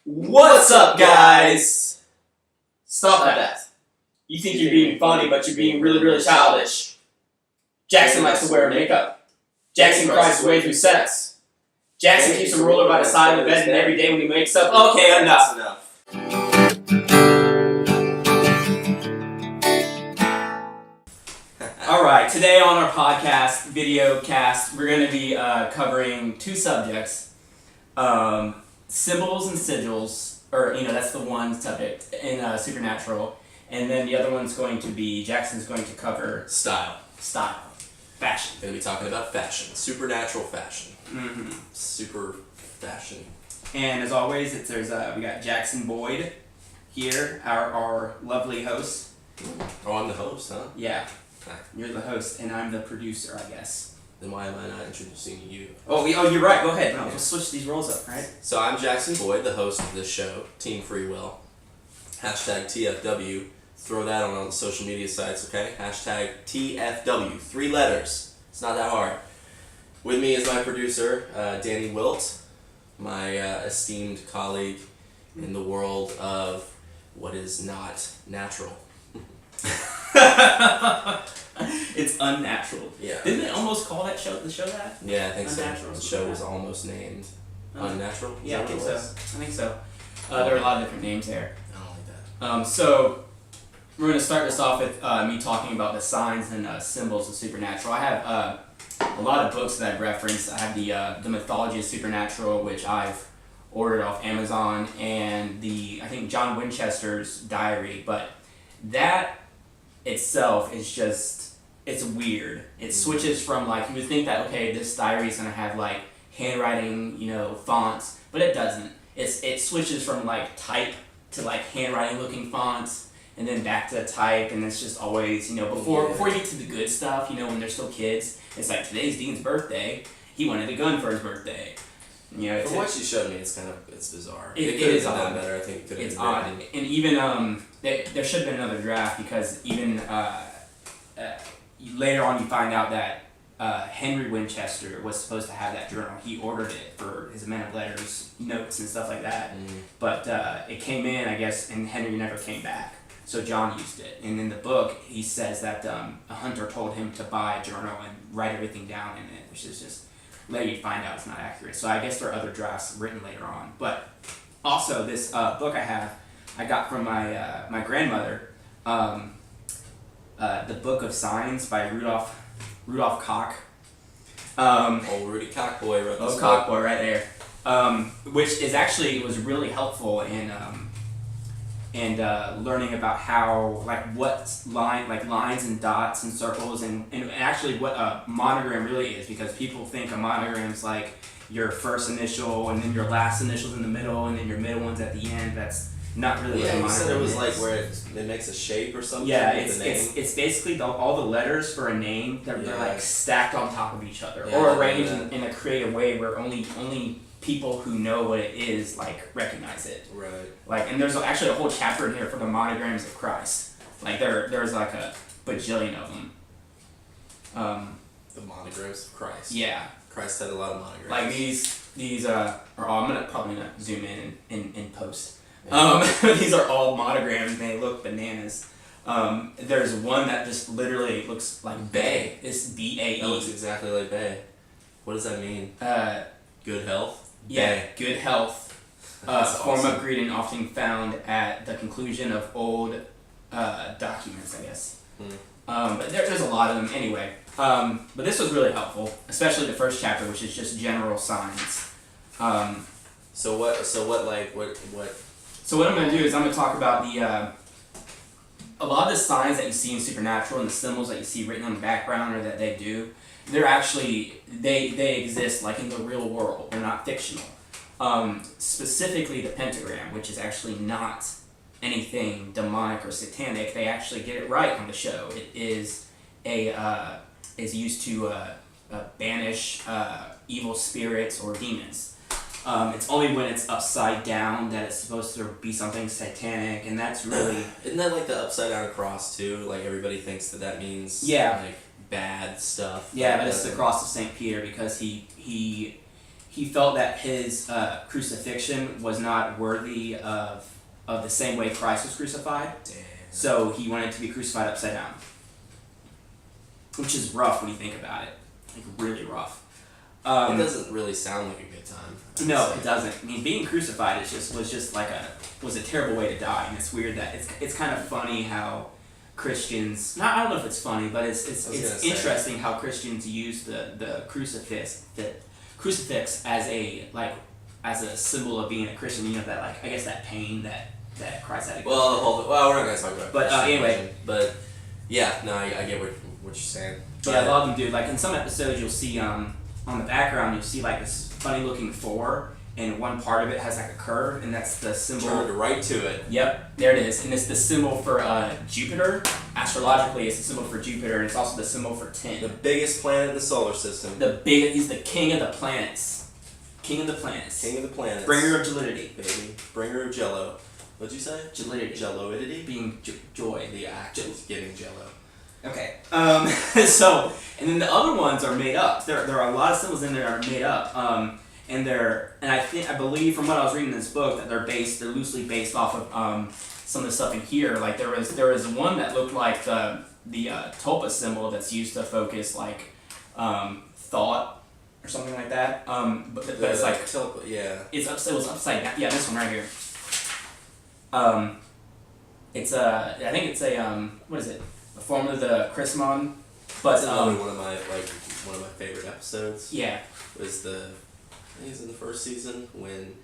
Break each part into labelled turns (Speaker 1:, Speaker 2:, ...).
Speaker 1: What's up, guys?
Speaker 2: Stop that.
Speaker 1: You think you're being funny, but you're being really, really childish. Jackson likes to wear makeup. Jackson cries his way through sex. Jackson keeps a ruler by the side of the bed, and every day when he wakes up, okay, enough. Alright, today on our podcast, video cast, we're going to be covering two subjects. Symbols and sigils, or, that's the one subject in Supernatural. And then the other one's going to be, Jackson's going to cover
Speaker 2: Style.
Speaker 1: Fashion.
Speaker 2: We're going to be talking about fashion. Supernatural fashion.
Speaker 1: Mm-hmm.
Speaker 2: Super fashion.
Speaker 1: And as always, we got Jackson Boyd here, our lovely host.
Speaker 2: Oh, I'm the host, huh?
Speaker 1: Yeah,
Speaker 2: Hi.
Speaker 1: you're the host, and I'm the producer, I guess.
Speaker 2: Then why am I not introducing you?
Speaker 1: Oh, you're right. Go ahead. No, we'll switch these roles up, right?
Speaker 2: So I'm Jackson Boyd, the host of this show, Team Free Will. Hashtag TFW. Throw that on all the social media sites, okay? Hashtag TFW. 3 letters. It's not that hard. With me is my producer, Danny Wilt, my esteemed colleague in the world of what is not natural.
Speaker 1: It's unnatural.
Speaker 2: Yeah.
Speaker 1: Didn't they almost call the show that?
Speaker 2: Yeah, I think
Speaker 1: Unnatural.
Speaker 2: so. The show was almost named Unnatural. Is
Speaker 1: Yeah, I
Speaker 2: that
Speaker 1: think
Speaker 2: what
Speaker 1: so.
Speaker 2: it was?
Speaker 1: I think so. There are a lot of different names there.
Speaker 2: I don't like that.
Speaker 1: So we're going to start this off with me talking about the signs and symbols of Supernatural. I have a lot of books that I've referenced. I have the Mythology of Supernatural, which I've ordered off Amazon, and I think John Winchester's Diary, but that itself is just, it's weird. It switches from, you would think that, okay, this diary is going to have, handwriting, fonts, but it doesn't. It switches from, type to, handwriting-looking fonts, and then back to type, and it's just always, before you get to the good stuff, when they're still kids, it's like, today's Dean's birthday, he wanted a gun for his birthday.
Speaker 2: From what you showed me, it's bizarre.
Speaker 1: It
Speaker 2: could
Speaker 1: is
Speaker 2: have been
Speaker 1: odd.
Speaker 2: done better. I think it could have
Speaker 1: It's
Speaker 2: been
Speaker 1: odd,
Speaker 2: written.
Speaker 1: and even there should have been another draft, because even later on you find out that Henry Winchester was supposed to have that journal. He ordered it for his Men of Letters notes and stuff like that, but it came in, I guess, and Henry never came back. So John used it, and in the book he says that a hunter told him to buy a journal and write everything down in it, which is just later you find out it's not accurate. So I guess there are other drafts written later on. But also this book I got from my grandmother, the Book of Signs by Rudolph Koch.
Speaker 2: Old Rudy Cockboy wrote this book.
Speaker 1: Cockboy right there, which is actually was really helpful in learning about how what lines and dots and circles and actually what a monogram really is, because people think a monogram is your first initial and then your last initials in the middle and then your middle ones at the end. That's not really what a monogram is.
Speaker 2: Yeah, you said it was where it makes a shape or something.
Speaker 1: Yeah,
Speaker 2: with the name.
Speaker 1: it's basically all the letters for a name. They're stacked on top of each other,
Speaker 2: Yeah,
Speaker 1: or arranged in a creative way where only people who know what it is recognize it.
Speaker 2: Right.
Speaker 1: And there's actually a whole chapter in here for the monograms of Christ. there's a bajillion of them.
Speaker 2: The monograms of Christ.
Speaker 1: Yeah.
Speaker 2: Christ had a lot of monograms.
Speaker 1: These are all, I'm gonna probably not zoom in post.
Speaker 2: Yeah.
Speaker 1: These are all monograms and they look bananas. There's one that just literally looks like Bay. It's B-A-E.
Speaker 2: That looks exactly like Bay. What does that mean? Good health?
Speaker 1: Yeah,
Speaker 2: Bay.
Speaker 1: good health.
Speaker 2: That's
Speaker 1: Form
Speaker 2: awesome.
Speaker 1: of greeting often found at the conclusion of old documents, I guess. But there's a lot of them anyway. But this was really helpful, especially the first chapter, which is just general signs.
Speaker 2: So what
Speaker 1: So what I'm going to do is I'm going to talk about a lot of the signs that you see in Supernatural and the symbols that you see written on the background or that they do, they're actually, they exist in the real world. They're not fictional. Specifically the pentagram, which is actually not anything demonic or satanic. They actually get it right on the show. It is is used to banish evil spirits or demons. It's only when it's upside down that it's supposed to be something satanic, and that's really...
Speaker 2: Isn't that the upside down cross too? Everybody thinks that means
Speaker 1: Yeah.
Speaker 2: bad stuff.
Speaker 1: Yeah, but it's the cross of St. Peter, because he he felt that his crucifixion was not worthy of the same way Christ was crucified.
Speaker 2: Damn.
Speaker 1: So he wanted to be crucified upside down, which is rough when you think about it, like really rough.
Speaker 2: It doesn't really sound like a good time.
Speaker 1: No, it doesn't. I mean, being crucified was a terrible way to die, and it's weird that it's kind of funny how Christians. I don't know if it's funny, but it's interesting how Christians use the crucifix as a symbol of being a Christian. You know that I guess that pain that Christ had to go through.
Speaker 2: Well, we're not gonna talk about.
Speaker 1: But anyway,
Speaker 2: but yeah, no, I get what you're saying. But
Speaker 1: yeah, a lot of them do. Like in some episodes, you'll see on the background, you'll see like this funny looking 4, and one part of it has like a curve, and that's the symbol.
Speaker 2: Turned right to it.
Speaker 1: Yep, there it is, and it's the symbol for Jupiter. Astrologically, it's the symbol for Jupiter, and it's also the symbol for 10.
Speaker 2: The biggest planet of the solar system.
Speaker 1: He's the king of the planets. King of the planets.
Speaker 2: King of the planets.
Speaker 1: Bringer of gelidity.
Speaker 2: Baby. Bringer of Jello. What'd you say?
Speaker 1: Gelidity.
Speaker 2: Jelloidity?
Speaker 1: Being joy.
Speaker 2: The act of getting Jello.
Speaker 1: Okay. So, and then the other ones are made up. There are a lot of symbols in there that are made up. And I believe from what I was reading in this book that they're loosely based off of some of the stuff in here. Like there was one that looked like the tulpa symbol that's used to focus like thought or something like that. But it's like
Speaker 2: tulpa, yeah.
Speaker 1: it was upside down. Yeah, this one right here. It's I think it's what is it? A form of the Chrismon. But
Speaker 2: That's another one of my favorite episodes.
Speaker 1: Yeah.
Speaker 2: Was I think it's in the first season when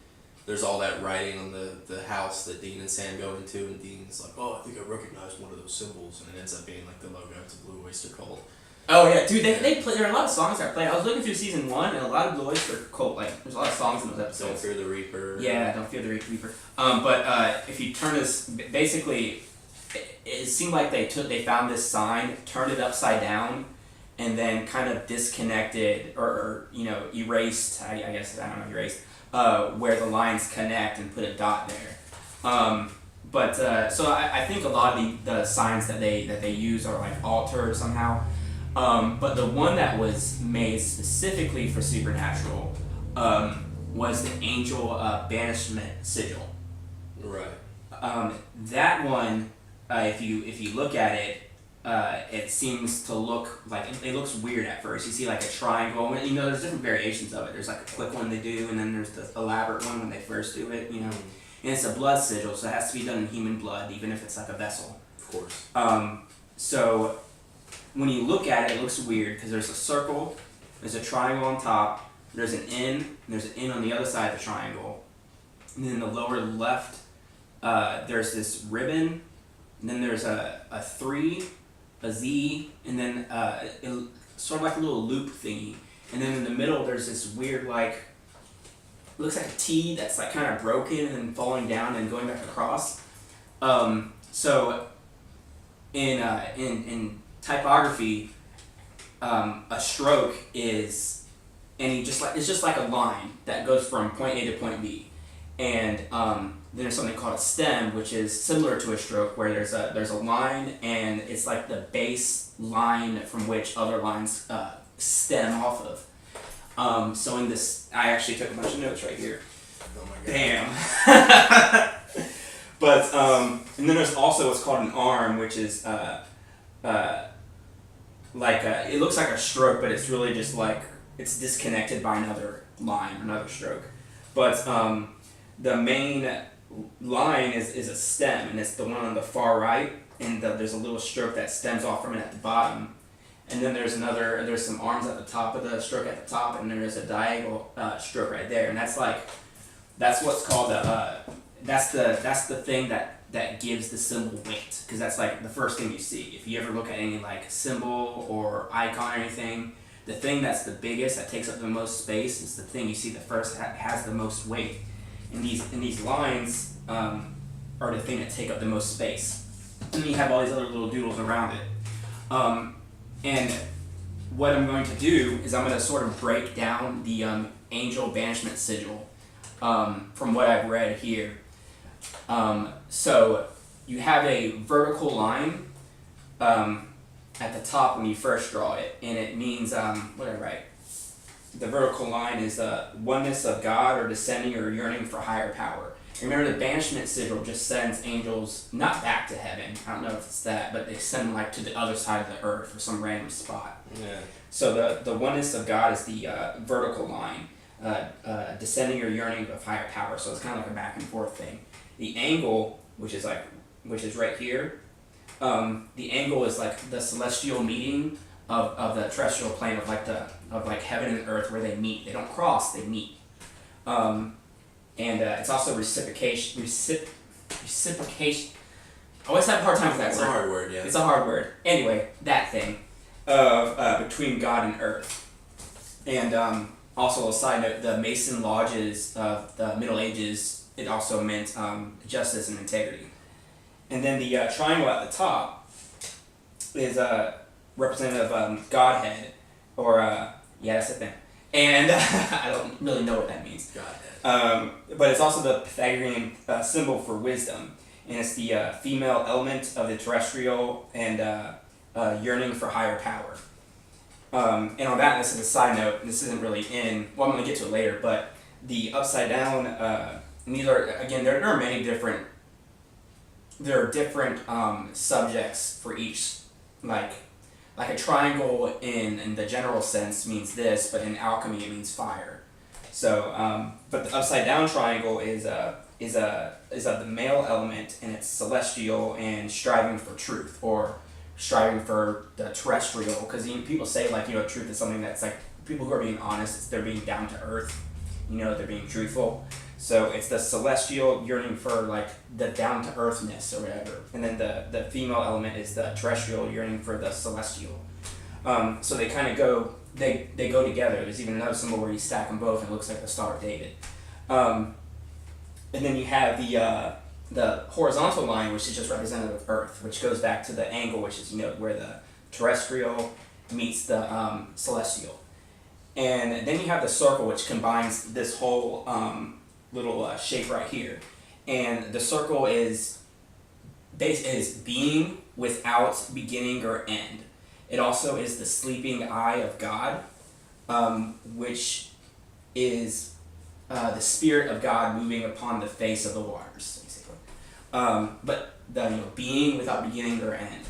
Speaker 2: there's all that writing on the house that Dean and Sam go into, and Dean's like, oh, I think I recognize one of those symbols, and it ends up being like the logo to Blue Oyster Cult.
Speaker 1: Oh yeah, dude, they play. There are a lot of songs that play. I was looking through season 1, and a lot of Blue Oyster Cult. Like, there's a lot of songs in those episodes.
Speaker 2: Don't Fear the Reaper.
Speaker 1: Yeah, Don't Fear the Reaper. But if you turn this, basically, it seemed like they found this sign, turned it upside down, and then kind of disconnected or erased. Erased where the lines connect and put a dot there. So I think a lot of the signs that they use are like altered somehow. But the one that was made specifically for Supernatural was the Angel Banishment Sigil.
Speaker 2: Right.
Speaker 1: That one, if you look at it, it seems to look like it looks weird at first. You see like a triangle, and there's different variations of it. There's like a quick one they do, and then there's the elaborate one when they first do it. And it's a blood sigil, so it has to be done in human blood, even if it's like a vessel.
Speaker 2: Of course.
Speaker 1: So when you look at it, it looks weird because there's a circle, there's a triangle on top, there's an N, and there's an N on the other side of the triangle, and then in the lower left, there's this ribbon, and then there's a 3, a Z, and then sort of like a little loop thingy, and then in the middle there's this weird looks like a T that's like kind of broken and falling down and going back across. So in typography, a stroke is it's just like a line that goes from point A to point B, and then there's something called a stem, which is similar to a stroke, where there's a line, and it's like the base line from which other lines stem off of. So in this, I actually took a bunch of notes right here.
Speaker 2: Oh my god.
Speaker 1: Damn. But and then there's also what's called an arm, which is it looks like a stroke, but it's really just like it's disconnected by another line, another stroke. But the main line is a stem, and it's the one on the far right, and there's a little stroke that stems off from it at the bottom, and then there's some arms at the top of the stroke at the top, and there's a diagonal stroke right there, and that's what's called that's the thing that gives the symbol weight, because that's like the first thing you see. If you ever look at any like symbol or icon or anything, the thing that's the biggest, that takes up the most space, is the thing you see the first that has the most weight. And these lines are the thing that take up the most space. And then you have all these other little doodles around it. And what I'm going to do is I'm going to sort of break down the Angel Banishment Sigil from what I've read here. So you have a vertical line at the top when you first draw it, and it means what did I write? the vertical line is the oneness of God or descending or yearning for higher power. Remember, the banishment sigil just sends angels not back to heaven. I don't know if it's that, but they send them like to the other side of the earth or some random spot.
Speaker 2: Yeah.
Speaker 1: So the oneness of God is the vertical line, descending or yearning of higher power. So it's kind of like a back and forth thing. The angle, which is right here, the angle is like the celestial meeting of the terrestrial plane of like heaven and earth where they meet. They don't cross, they meet. And it's also reciprocation. Reciprocation. I always have a hard time with that
Speaker 2: It's
Speaker 1: word.
Speaker 2: a hard word, yeah.
Speaker 1: It's a hard word. Anyway, that thing of between God and earth. And also a side note, the Mason lodges of the Middle Ages, it also meant justice and integrity. And then the triangle at the top is representative of Godhead, or yeah, that's the thing. And I don't really know what that means.
Speaker 2: Godhead.
Speaker 1: But it's also the Pythagorean symbol for wisdom, and it's the female element of the terrestrial and yearning for higher power. And on that, this is a side note. This isn't really well, I'm going to get to it later, but the upside down. And these are, again, there are many different. There are different subjects for each, like a triangle in the general sense means this, but in alchemy it means fire. So, but the upside down triangle is of the male element, and it's celestial and striving for truth, or striving for the terrestrial. Because people say truth is something that's like people who are being honest. They're being down to earth. They're being truthful. So it's the celestial yearning for like the down to earthness or whatever, and then the female element is the terrestrial yearning for the celestial. So they kind of go together. There's even another symbol where you stack them both and it looks like the Star of David. And then you have the horizontal line, which is just representative of Earth, which goes back to the angle, which is where the terrestrial meets the celestial. And then you have the circle, which combines this whole little shape right here. And the circle is being without beginning or end. It also is the sleeping eye of God, which is the Spirit of God moving upon the face of the waters, basically. But the being without beginning or end.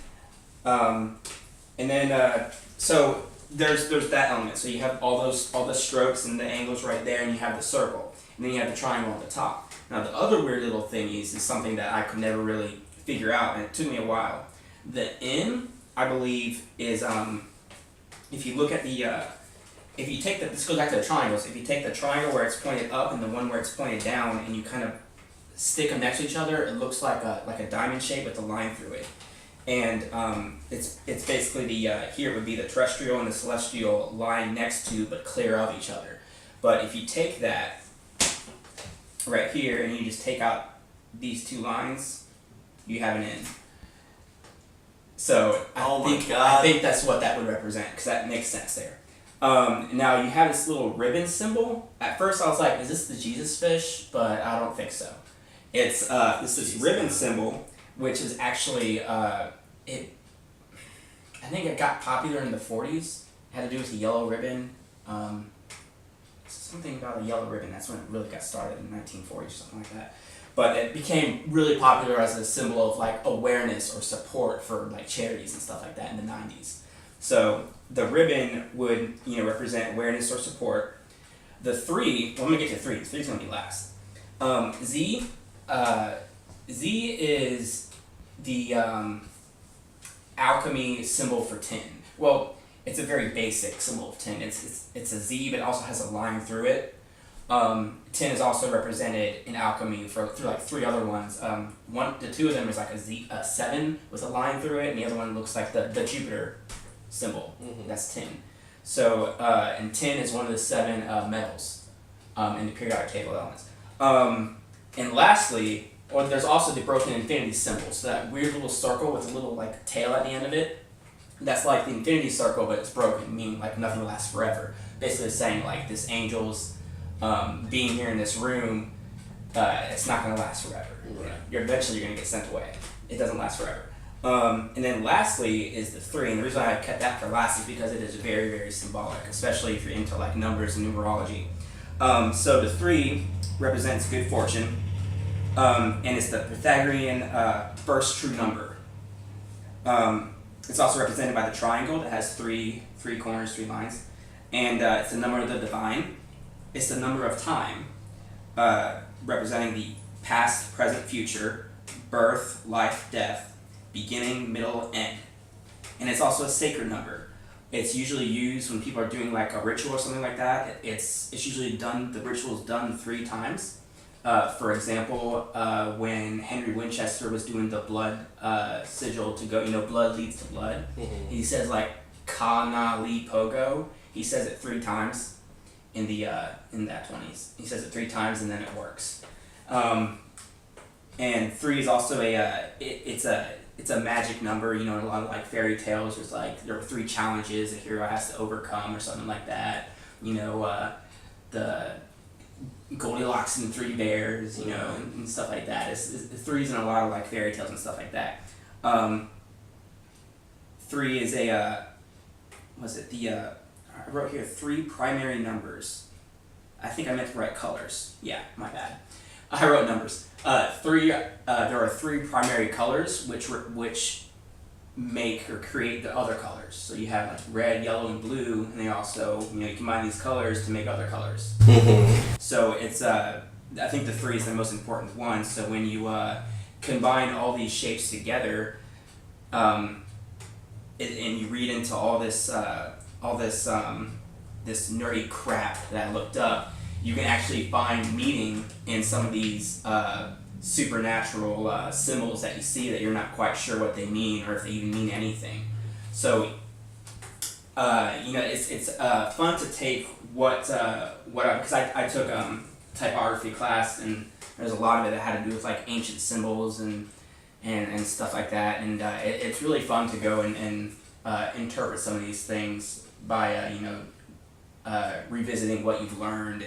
Speaker 1: And then so there's that element. So you have all the strokes and the angles right there, and you have the circle, and then you have the triangle on the top. Now the other weird little thing is something that I could never really figure out, and it took me a while. The N, I believe, is if you look at if you take this goes back to the triangles. If you take the triangle where it's pointed up and the one where it's pointed down, and you kind of stick them next to each other, it looks like a diamond shape with a line through it. And it's basically here would be the terrestrial and the celestial lying next to but clear of each other. But if you take that right here and you just take out these two lines, you have an N. So I think that's what that would represent, because that makes sense there. Now you have this little ribbon symbol. At first I was like, is this the Jesus fish? But I don't think so. It's this ribbon symbol, which is actually I think it got popular in the 40s. It had to do with the yellow ribbon. Something about a yellow ribbon. That's when it really got started in the 1940s or something like that. But it became really popular as a symbol of like awareness or support for like charities and stuff like that in the 90s. So the ribbon would represent awareness or support. The 3, well, I'm gonna get to 3. 3 is gonna be last. Z is the alchemy symbol for tin. Well, it's a very basic symbol of tin. It's a Z, but it also has a line through it. Tin is also represented in alchemy through like 3 other ones. The 2 of them is like a 7 with a line through it, and the other one looks like the Jupiter symbol. Mm-hmm. That's tin. So and tin is one of the 7 metals in the periodic table of elements. And lastly, there's also the broken infinity symbol. So that weird little circle with a little like tail at the end of it. That's like the infinity circle, but it's broken, meaning like nothing lasts forever. Basically saying like this angel's being here in this room, it's not going to last forever. Right. Eventually you're going to get sent away. It doesn't last forever. And then lastly is the 3, and the reason I kept that for last is because it is very, very symbolic, especially if you're into like numbers and numerology. So the 3 represents good fortune, and it's the Pythagorean first true number. It's also represented by the triangle that has three corners, 3 lines, and it's the number of the divine. It's the number of time, representing the past, present, future, birth, life, death, beginning, middle, end. And it's also a sacred number. It's usually used when people are doing like a ritual or something like that. It's usually done, the ritual is done 3 times. For example, when Henry Winchester was doing the blood sigil to go, blood leads to blood.
Speaker 2: Mm-hmm.
Speaker 1: He says like Ka Na Li Pogo. He says it 3 times in that 20s. He says it 3 times and then it works. And 3 is also it's a magic number. In a lot of like fairy tales, there's like there are 3 challenges a hero has to overcome or something like that. The Goldilocks and 3 bears, and stuff like that. It's 3's in a lot of like fairy tales and stuff like that. 3 is I wrote here 3 primary numbers. I think I meant to write colors. Yeah, my bad. I wrote numbers. 3. There are 3 primary colors which make or create the other colors. So you have like red, yellow, and blue, and they also you combine these colors to make other colors.
Speaker 2: Mm-hmm.
Speaker 1: So it's I think the 3 is the most important one. So when you combine all these shapes together, and you read into all this this nerdy crap that I looked up, you can actually find meaning in some of these supernatural symbols that you see that you're not quite sure what they mean or if they even mean anything. So it's fun to take because I took typography class, and there's a lot of it that had to do with like ancient symbols and stuff like that, and it's really fun to go and interpret some of these things by revisiting what you've learned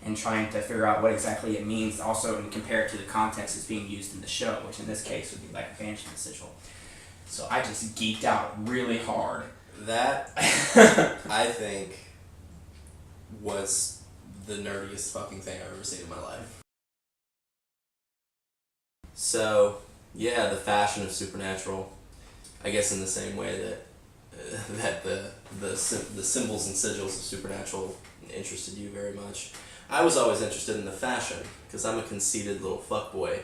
Speaker 1: and trying to figure out what exactly it means, also and compare it to the context that's being used in the show, which in this case would be like Banshee Sigil. So I just geeked out really hard.
Speaker 2: That, I think, was the nerdiest fucking thing I've ever seen in my life. So, yeah, the fashion of Supernatural, I guess in the same way that the symbols and sigils of Supernatural interested you very much. I was always interested in the fashion, because I'm a conceited little fuckboy,